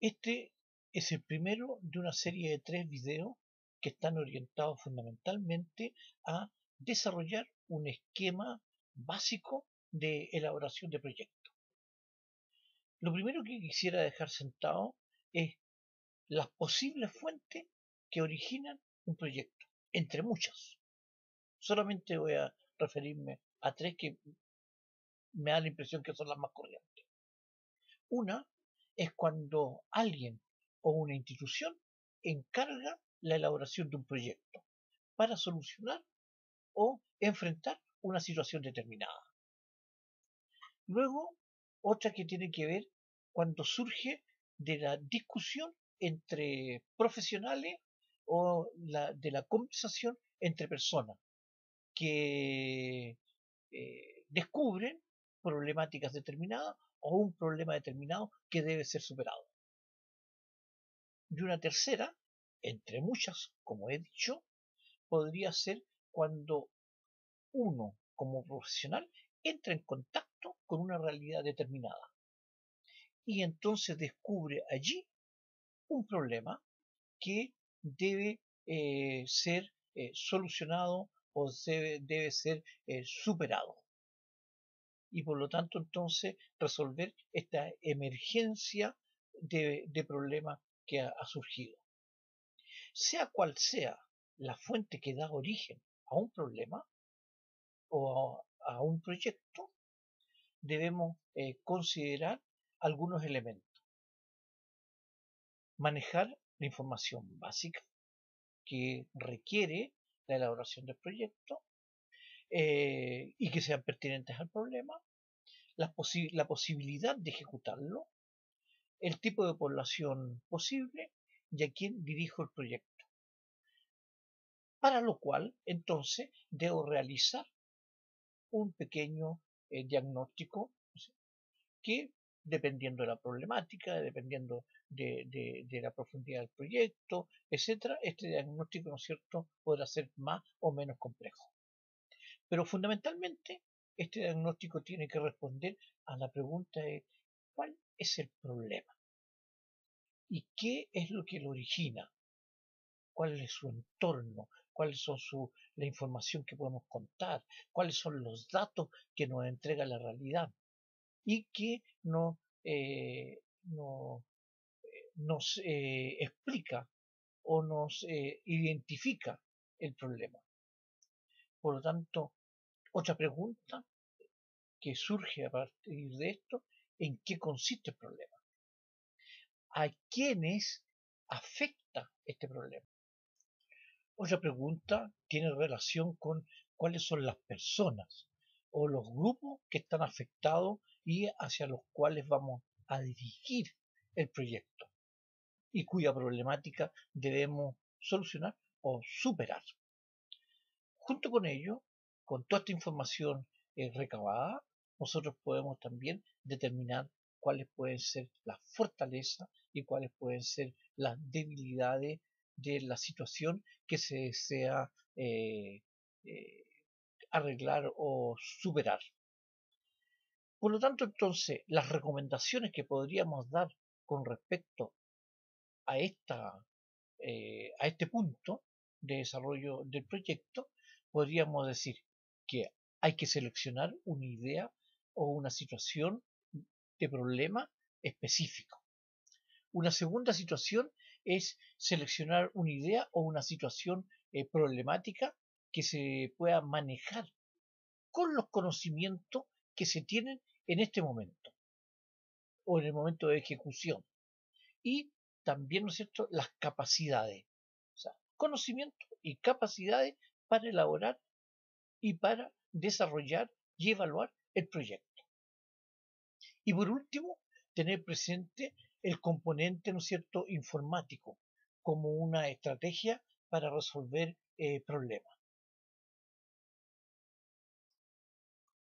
Este es el primero de una serie de 3 videos que están orientados fundamentalmente a desarrollar un esquema básico de elaboración de proyectos. Lo primero que quisiera dejar sentado es las posibles fuentes que originan un proyecto, entre muchas. Solamente voy a referirme a 3 que me da la impresión que son las más corrientes. Una es cuando alguien o una institución encarga la elaboración de un proyecto para solucionar o enfrentar una situación determinada. Luego, otra que tiene que ver cuando surge de la discusión entre profesionales o de la conversación entre personas que descubren problemáticas determinadas o un problema determinado que debe ser superado. Y una tercera, entre muchas, como he dicho, podría ser cuando uno, como profesional, entra en contacto con una realidad determinada y entonces descubre allí un problema que debe ser solucionado o debe ser superado. Y por lo tanto entonces resolver esta emergencia de problema que ha surgido. Sea cual sea la fuente que da origen a un problema o a un proyecto, debemos considerar algunos elementos. Manejar la información básica que requiere la elaboración del proyecto y que sean pertinentes al problema, la posibilidad de ejecutarlo, el tipo de población posible y a quién dirijo el proyecto. Para lo cual, entonces, debo realizar un pequeño diagnóstico que, dependiendo de la problemática, dependiendo de la profundidad del proyecto, etcétera, este diagnóstico, ¿no es cierto?, podrá ser más o menos complejo. Pero fundamentalmente, este diagnóstico tiene que responder a la pregunta de ¿cuál es el problema? ¿Y qué es lo que lo origina? ¿Cuál es su entorno? ¿Cuáles son la información que podemos contar? ¿Cuáles son los datos que nos entrega la realidad? Y que nos explica o nos identifica el problema. Por lo tanto, otra pregunta que surge a partir de esto, ¿en qué consiste el problema? ¿A quiénes afecta este problema? Otra pregunta tiene relación con cuáles son las personas o los grupos que están afectados y hacia los cuales vamos a dirigir el proyecto y cuya problemática debemos solucionar o superar. Junto con ello, con toda esta información recabada, nosotros podemos también determinar cuáles pueden ser las fortalezas y cuáles pueden ser las debilidades de la situación que se desea arreglar o superar. Por lo tanto, entonces, las recomendaciones que podríamos dar con respecto a, a este punto de desarrollo del proyecto, podríamos decir que hay que seleccionar una idea o una situación de problema específico. Una segunda situación es seleccionar una idea o una situación problemática que se pueda manejar con los conocimientos que se tienen en este momento o en el momento de ejecución. Y también, ¿no es cierto?, las capacidades, o sea, conocimiento y capacidades para elaborar y para desarrollar y evaluar el proyecto. Y por último, tener presente el componente, ¿no es cierto?, informático como una estrategia para resolver problemas.